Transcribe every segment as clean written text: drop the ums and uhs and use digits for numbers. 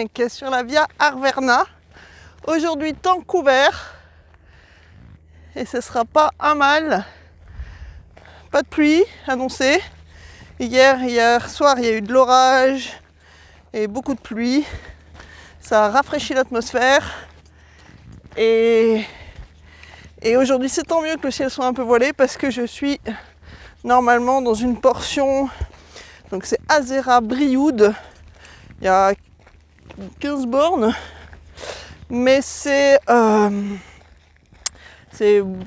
5 sur la Via Arverna. Aujourd'hui, temps couvert. Et ce sera pas un mal. Pas de pluie annoncée. Hier soir, il y a eu de l'orage et beaucoup de pluie. Ça a rafraîchi l'atmosphère. Et aujourd'hui, c'est tant mieux que le ciel soit un peu voilé parce que je suis normalement dans une portion. Donc c'est Azera-Brioude. Il y a 15 bornes. Mais c'est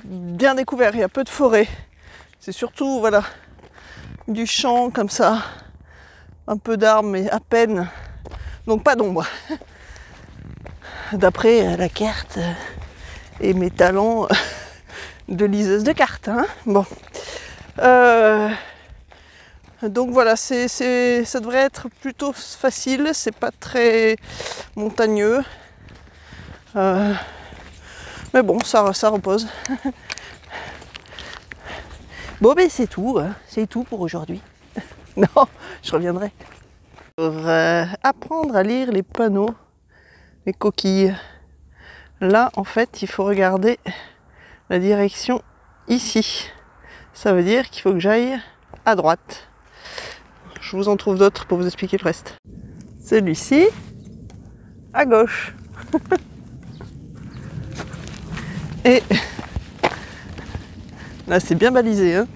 bien découvert. Il y a peu de forêt. C'est surtout, voilà, du champ comme ça. Un peu d'arbres, mais à peine. Donc pas d'ombre. D'après la carte et mes talents de liseuse de cartes. Hein. Bon. Donc voilà, ça devrait être plutôt facile. C'est pas très montagneux. Mais bon, ça repose. Bon, ben c'est tout. Hein. C'est tout pour aujourd'hui. Non, je reviendrai. Pour apprendre à lire les panneaux, les coquilles. Là, en fait, il faut regarder la direction ici. Ça veut dire qu'il faut que j'aille à droite. Je vous en trouve d'autres pour vous expliquer le reste. Celui-ci, à gauche. Et là, c'est bien balisé. Hein.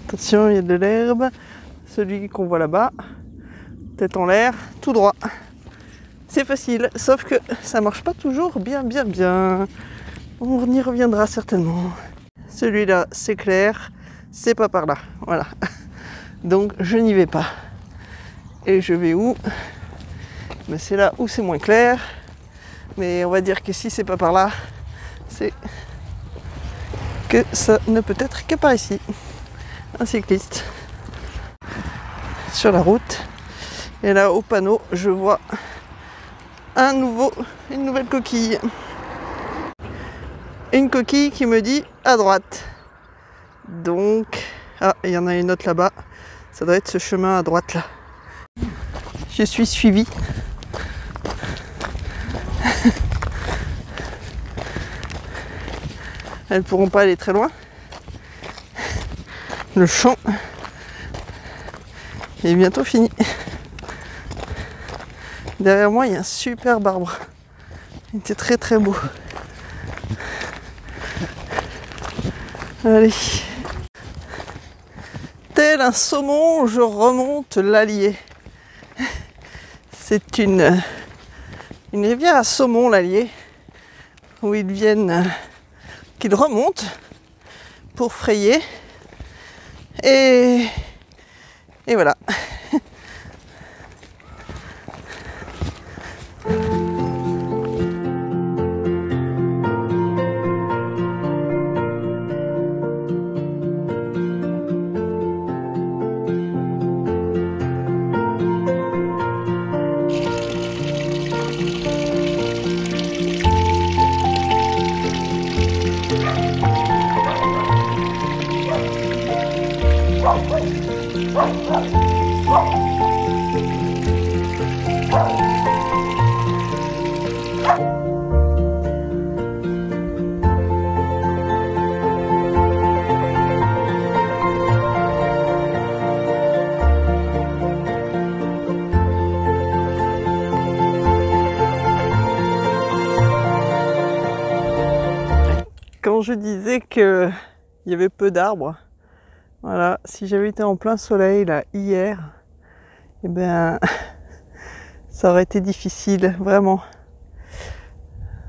Attention, il y a de l'herbe. Celui qu'on voit là-bas, tête en l'air, tout droit. C'est facile, sauf que ça marche pas toujours bien. On y reviendra certainement. Celui-là, c'est clair, c'est pas par là. Voilà. Donc, je n'y vais pas. Et je vais où? Mais c'est là où c'est moins clair. Mais on va dire que si c'est pas par là, c'est que ça ne peut être que par ici. Un cycliste sur la route. Et là, au panneau, je vois une nouvelle coquille. Une coquille qui me dit à droite. Donc, ah, il y en a une autre là-bas. Ça doit être ce chemin à droite là. Je suis suivie. Elles pourront pas aller très loin. Le champ est bientôt fini. Derrière moi, il y a un superbe arbre. Il était très très beau. Allez. Tel un saumon, je remonte l'Allier. C'est une rivière à saumon, l'Allier, où qu'ils remontent pour frayer. Et voilà. Quand je disais qu'il y avait peu d'arbres, voilà, si j'avais été en plein soleil là hier, eh ben ça aurait été difficile, vraiment.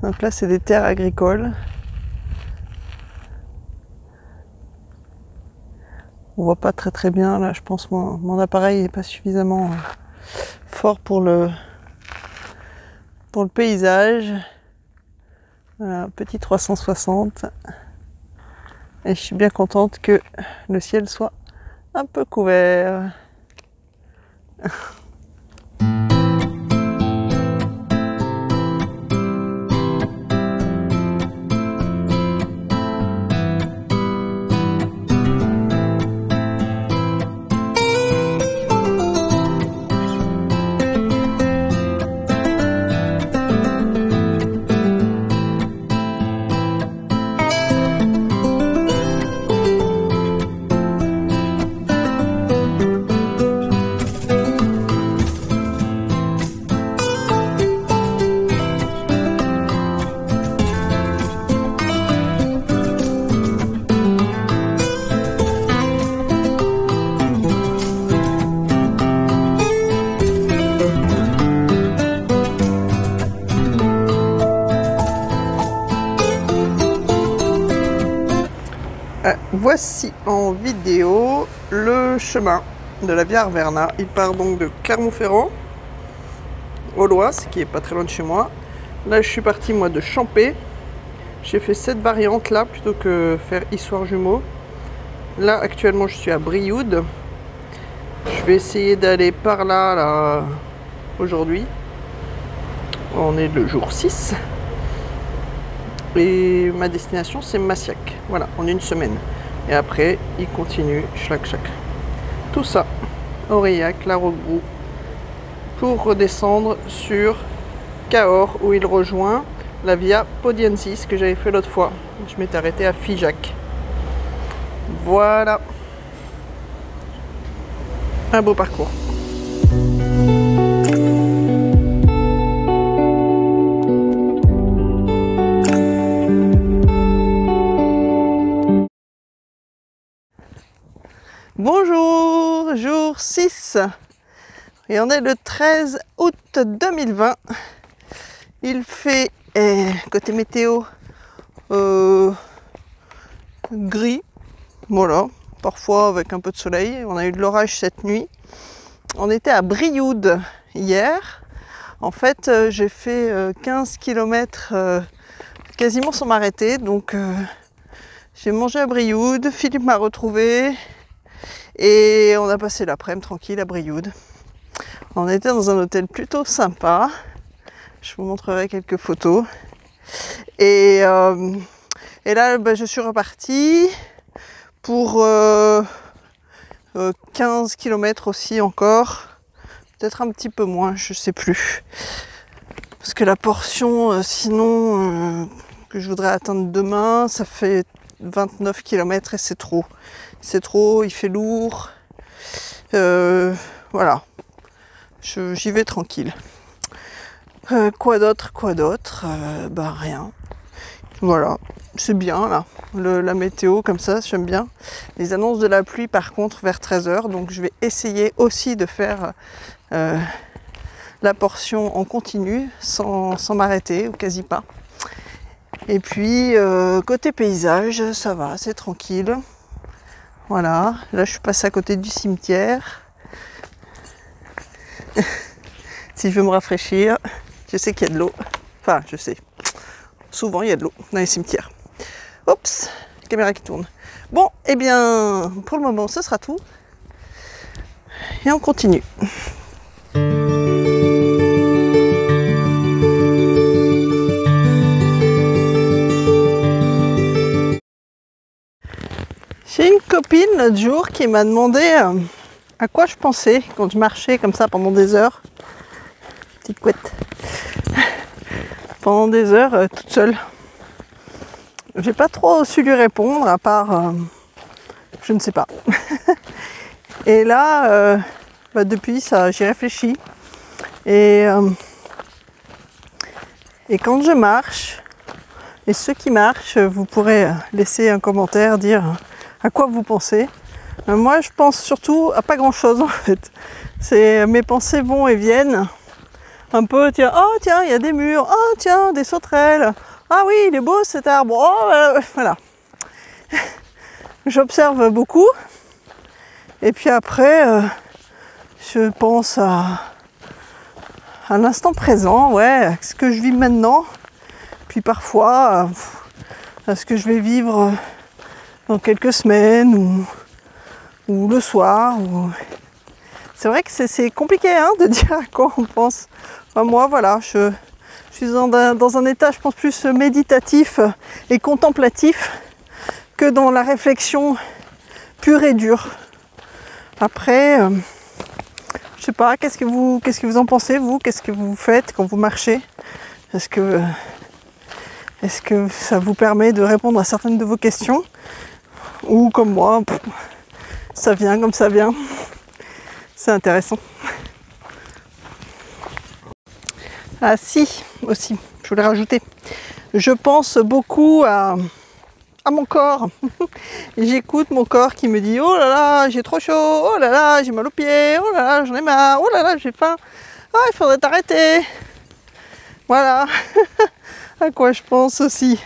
Donc là c'est des terres agricoles. On voit pas très bien là, je pense que mon appareil n'est pas suffisamment fort pour le paysage. Voilà, petit 360. Et je suis bien contente que le ciel soit un peu couvert. Voici en vidéo le chemin de la Via Arverna. Il part donc de Clermont-Ferrand au Lois, qui est pas très loin de chez moi. Là je suis parti moi de Champé. J'ai fait cette variante là plutôt que faire Issoire-Jumeaux. Là actuellement je suis à Brioude. Je vais essayer d'aller par là, aujourd'hui. On est le jour 6. Et ma destination c'est Massiac. Voilà, en une semaine. Et après il continue, chlac. Tout ça, Aurillac, la Roquebrou, pour redescendre sur Cahors où il rejoint la Via Podiensis que j'avais fait l'autre fois. Je m'étais arrêté à Figeac. Voilà. Un beau parcours. Bonjour, jour 6. Et on est le 13 août 2020. Il fait, côté météo, gris. Voilà, parfois avec un peu de soleil. On a eu de l'orage cette nuit. On était à Brioude hier. En fait, j'ai fait 15 km quasiment sans m'arrêter. Donc, j'ai mangé à Brioude. Philippe m'a retrouvé. Et on a passé l'après-midi tranquille à Brioude. On était dans un hôtel plutôt sympa. Je vous montrerai quelques photos. Et là, je suis repartie pour 15 km aussi encore. Peut-être un petit peu moins, je sais plus. Parce que la portion, sinon, que je voudrais atteindre demain, ça fait 29 km et c'est trop. C'est trop, il fait lourd. Voilà. J'y vais tranquille. Quoi d'autre? Rien. Voilà. C'est bien là. La météo comme ça, j'aime bien. Les annonces de la pluie par contre vers 13h. Donc je vais essayer aussi de faire la portion en continu sans m'arrêter ou quasi pas. Et puis côté paysage, ça va, c'est tranquille. Voilà, là je suis passée à côté du cimetière. Si je veux me rafraîchir, je sais qu'il y a de l'eau. Enfin, je sais. Souvent il y a de l'eau dans les cimetières. Oups, caméra qui tourne. Bon, eh bien, pour le moment, ce sera tout. Et on continue. J'ai une copine l'autre jour qui m'a demandé à quoi je pensais quand je marchais comme ça pendant des heures. Petite couette. Pendant des heures, toute seule. J'ai pas trop su lui répondre, à part je ne sais pas. Et là, depuis ça, j'y réfléchis. Et quand je marche, et ceux qui marchent, vous pourrez laisser un commentaire, dire à quoi vous pensez. Moi, je pense surtout à pas grand-chose en fait. Mes pensées vont et viennent. Un peu, tiens, oh tiens, il y a des murs, oh tiens, des sauterelles. Ah oui, il est beau cet arbre. Oh, voilà. J'observe beaucoup. Et puis après, je pense à l'instant présent, ouais, ce que je vis maintenant. Puis parfois, à ce que je vais vivre dans quelques semaines ou le soir. C'est vrai que c'est compliqué de dire à quoi on pense. Enfin, moi, voilà, je suis dans un état, je pense, plus méditatif et contemplatif que dans la réflexion pure et dure. Après, je sais pas, qu'est-ce que vous en pensez, vous? Qu'est-ce que vous faites quand vous marchez? Est-ce que ça vous permet de répondre à certaines de vos questions? Ou comme moi, ça vient comme ça vient. C'est intéressant. Ah si, aussi, je voulais rajouter. Je pense beaucoup à mon corps. J'écoute mon corps qui me dit oh là là, j'ai trop chaud, oh là là, j'ai mal aux pieds, oh là là, j'en ai marre, oh là là, j'ai faim. Ah, il faudrait t'arrêter. Voilà. À quoi je pense aussi.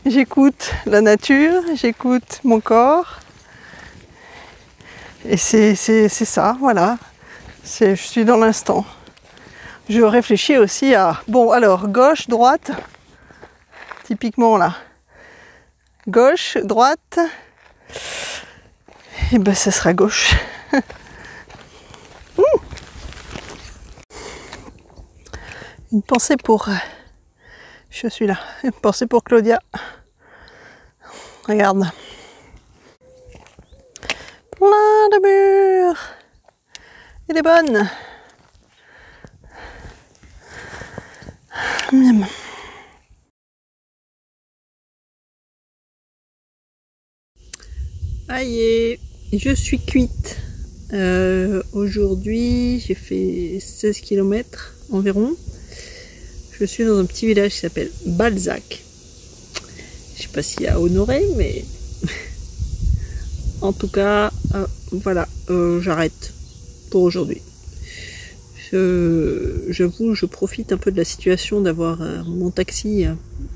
j'écoute la nature, j'écoute mon corps. Et c'est ça, voilà. Je suis dans l'instant. Je réfléchis aussi à... Bon, alors, gauche, droite. Typiquement, là. Gauche, droite. Et ben, ça sera gauche. Une pensée pour... Je suis là. Une pensée pour Claudia. Regarde. Plein de murs. Elle est bonne. Miam. Aïe, je suis cuite. Aujourd'hui, j'ai fait 16 km environ. Je suis dans un petit village qui s'appelle Balzac. Je sais pas s'il y a Honoré, mais en tout cas, voilà, j'arrête pour aujourd'hui. J'avoue, je profite un peu de la situation d'avoir mon taxi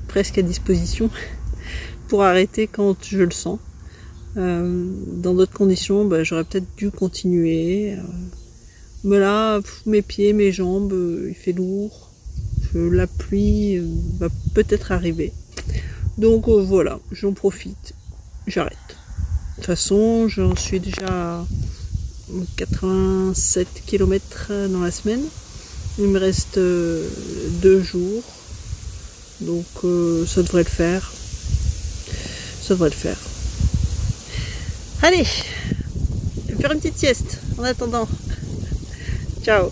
presque à disposition pour arrêter quand je le sens. Dans d'autres conditions, bah, j'aurais peut-être dû continuer. Mais là, mes pieds, mes jambes, il fait lourd. La pluie va peut-être arriver. Donc voilà, j'en profite. J'arrête. De toute façon, j'en suis déjà à 87 km dans la semaine. Il me reste 2 jours. Donc ça devrait le faire. Ça devrait le faire. Allez, je vais faire une petite sieste en attendant. Ciao.